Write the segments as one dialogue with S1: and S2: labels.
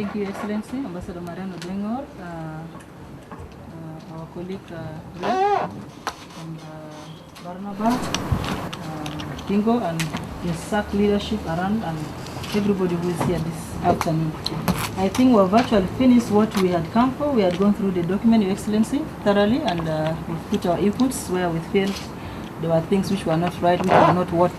S1: Thank you, Excellency, Ambassador Mariano Dengor, our colleague and Barnaba, Kingo, and the SAC leadership around, and everybody who is here this afternoon. I think we've actually finished what we had come for. We had gone through the document, Your Excellency, thoroughly, and we've put our inputs where we feel there were things which were not right, which were not what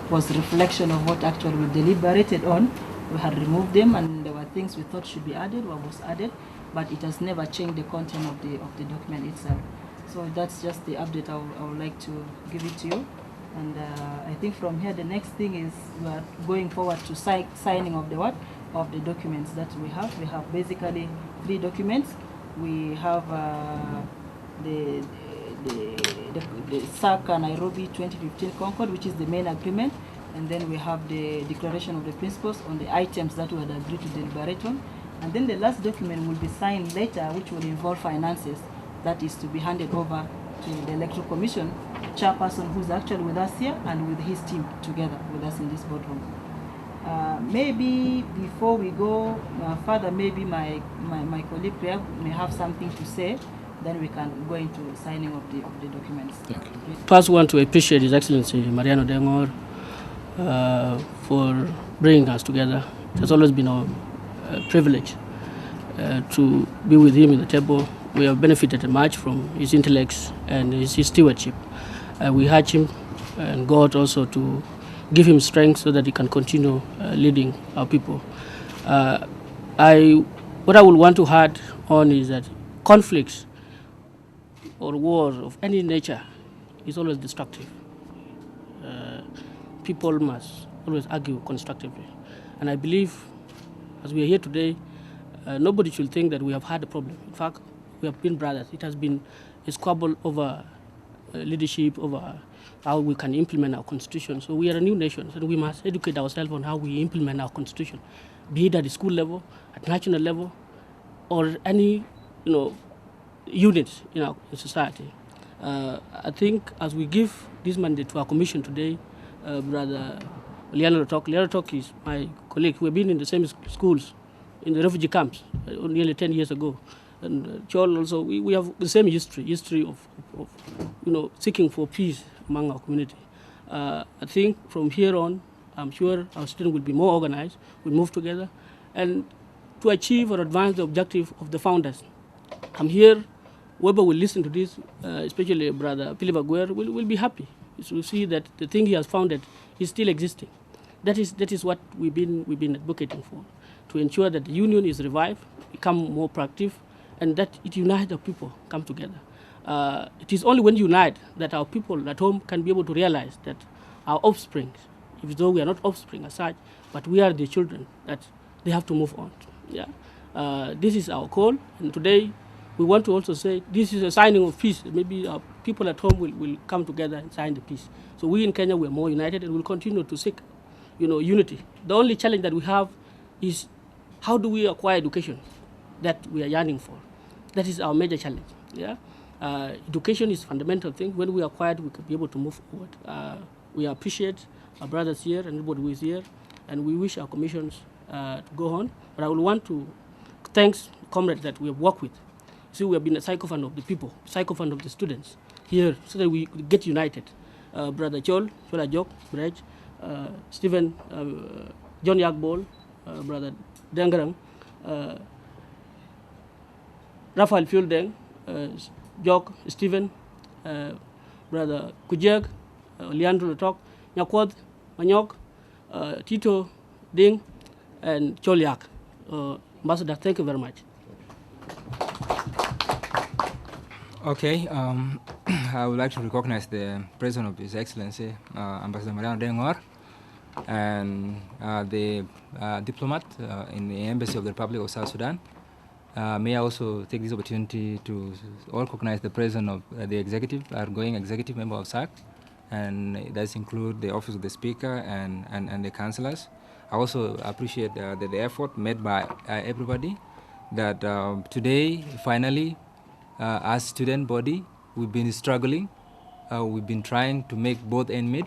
S1: was reflection of what actually we deliberated on. We had removed them, and there were things we thought should be added, what was added, but it has never changed the content of the document itself. So that's just the update I would like to give it to you. And I think from here the next thing is we are going forward to signing of the what? Of the documents that we have. We have basically 3 documents. We have the SAC Nairobi 2015 Concord, which is the main agreement. And then we have the declaration of the principles on the items that we had agreed to deliberate on. And then the last document will be signed later, which will involve finances. That is to be handed over to the Electoral Commission chairperson, who's actually with us here, and with his team together with us in this boardroom. Maybe before we go further, maybe my colleague here may have something to say. Then we can go into signing of the documents.
S2: Okay. First, want to appreciate His Excellency Mariano Dengor for bringing us together. It has always been a privilege to be with him in the table. We have benefited much from his intellects and his stewardship. We urge him and God also to give him strength so that he can continue leading our people. What I would want to add on is that conflicts or wars of any nature is always destructive. People must always argue constructively. And I believe, as we are here today, nobody should think that we have had a problem. In fact, we have been brothers. It has been a squabble over leadership, over how we can implement our constitution. So we are a new nation, and we must educate ourselves on how we implement our constitution, be it at the school level, at national level, or any units in our society. I think as we give this mandate to our commission today, Brother Liano Talk is my colleague. We've been in the same schools in the refugee camps nearly 10 years ago. And Chol also, we have the same history of seeking for peace among our community. I think from here on, I'm sure our students will be more organized, we'll move together, and to achieve or advance the objective of the founders. I'm here, whoever will listen to this, especially Brother Philip Aguirre, will be happy to see that the thing he has founded is still existing. That is what we've been advocating for, to ensure that the union is revived, become more proactive, and that it unites the people, come together. It is only when unite that our people at home can be able to realize that our offspring, even though we are not offspring as such, but we are the children, that they have to move on. Yeah, this is our call, and today we want to also say this is a signing of peace. Maybe our people at home will come together and sign the peace. So we in Kenya, we are more united, and we'll continue to seek, unity. The only challenge that we have is how do we acquire education that we are yearning for. That is our major challenge. Yeah, education is a fundamental thing. When we acquire it, we can be able to move forward. We appreciate our brothers here and everybody who is here, and we wish our commissions to go on. But I would want to thank comrades that we have worked with. See, we have been a sycophant of the people, sycophant of the students here, so that we could get united. Brother Chola Jok, Brej, Stephen, John Yagbol, Brother Dengarang, Raphael Fieldeng, Jok, Stephen, Brother Kujeg, Leandro Latok, Nyakwad, Manyok, Tito Ding, and Choliak. Ambassador, thank you very much.
S3: Okay, I would like to recognize the presence of His Excellency, Ambassador Mariano Dengor, and the diplomat in the Embassy of the Republic of South Sudan. May I also take this opportunity to recognize the presence of the executive, outgoing executive member of SAC, and it does include the Office of the Speaker and the councillors. I also appreciate the effort made by everybody that today, finally, as student body, we've been struggling. We've been trying to make both ends meet.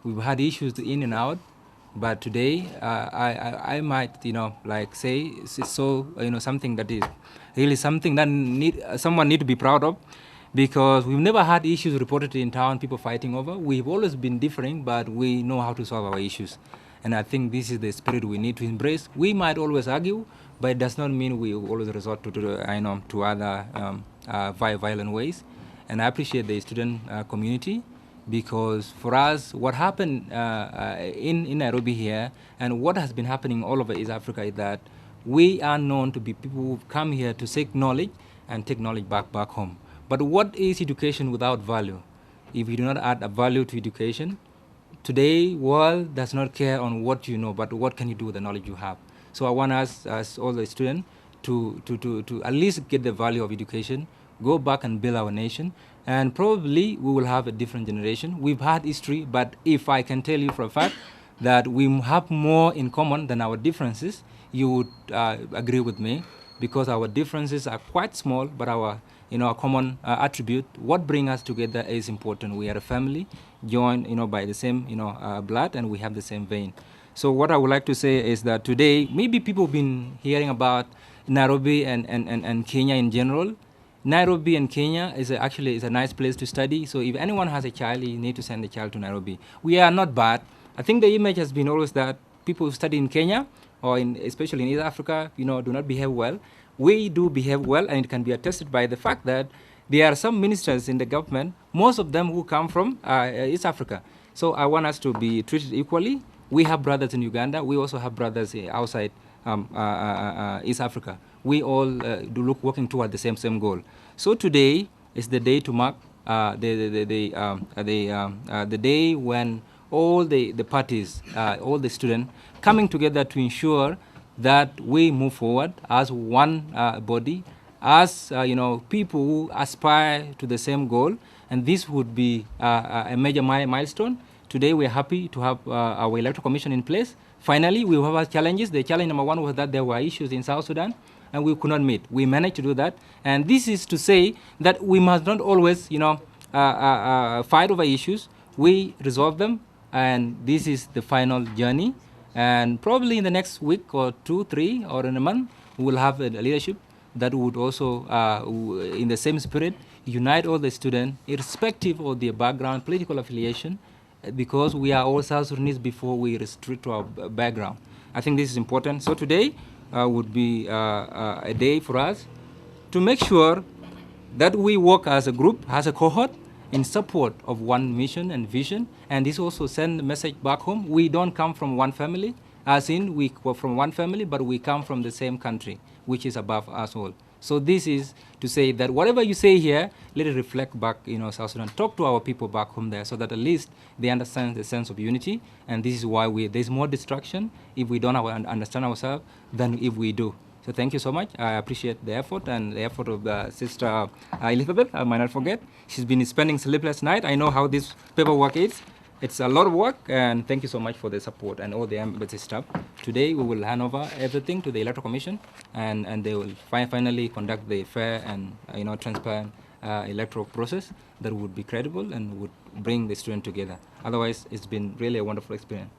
S3: We've had issues in and out, But today, I might, like say it's so, something that is really something that someone need to be proud of, because we've never had issues reported in town, people fighting over. We've always been differing, but we know how to solve our issues. And I think this is the spirit we need to embrace. We might always argue, but it does not mean we always resort to other violent ways. And I appreciate the student community, because for us, what happened in Nairobi here and what has been happening all over East Africa is that we are known to be people who come here to seek knowledge and take knowledge back home. But what is education without value? If you do not add a value to education, today world does not care on what you know, but what can you do with the knowledge you have. So I want us, as all the students, to at least get the value of education, go back and build our nation, and probably we will have a different generation. We've had history, but if I can tell you for a fact that we have more in common than our differences, you would agree with me, because our differences are quite small, but our common attribute, what brings us together, is important. We are a family, joined by the same blood, and we have the same vein. So what I would like to say is that today, maybe people have been hearing about Nairobi and Kenya in general. Nairobi and Kenya is actually a nice place to study. So if anyone has a child, you need to send the child to Nairobi. We are not bad. I think the image has been always that people who study in Kenya, or especially in East Africa, do not behave well. We do behave well, and it can be attested by the fact that there are some ministers in the government, most of them who come from East Africa. So I want us to be treated equally. We have brothers in Uganda. We also have brothers outside East Africa. We all working toward the same goal. So today is the day to mark the day when all the parties, all the students, coming together to ensure that we move forward as one body, as people who aspire to the same goal, and this would be a major milestone. Today we are happy to have our electoral commission in place. Finally, we have our challenges. The challenge number one was that there were issues in South Sudan, and we could not meet. We managed to do that, and this is to say that we must not always, fight over issues. We resolve them, and this is the final journey. And probably in the next week or 2, 3, or in a month, we will have a leadership that would also, in the same spirit, unite all the students, irrespective of their background, political affiliation, because we are all South Sudanese before we restrict to our background. I think this is important. So today would be a day for us to make sure that we work as a group, as a cohort, in support of one mission and vision, and this also send a message back home. We don't come from one family, as in we were from one family, but we come from the same country, which is above us all. So this is to say that whatever you say here, let it reflect back, South Sudan. Talk to our people back home there, so that at least they understand the sense of unity, and this is why there's more distraction if we don't understand ourselves than if we do. So thank you so much. I appreciate the effort, and the effort of Sister Elizabeth. I might not forget. She's been spending sleepless night. I know how this paperwork is. It's a lot of work, and thank you so much for the support and all the embassy staff. Today we will hand over everything to the Electoral Commission, and they will finally conduct the fair and transparent electoral process that would be credible and would bring the students together. Otherwise, it's been really a wonderful experience.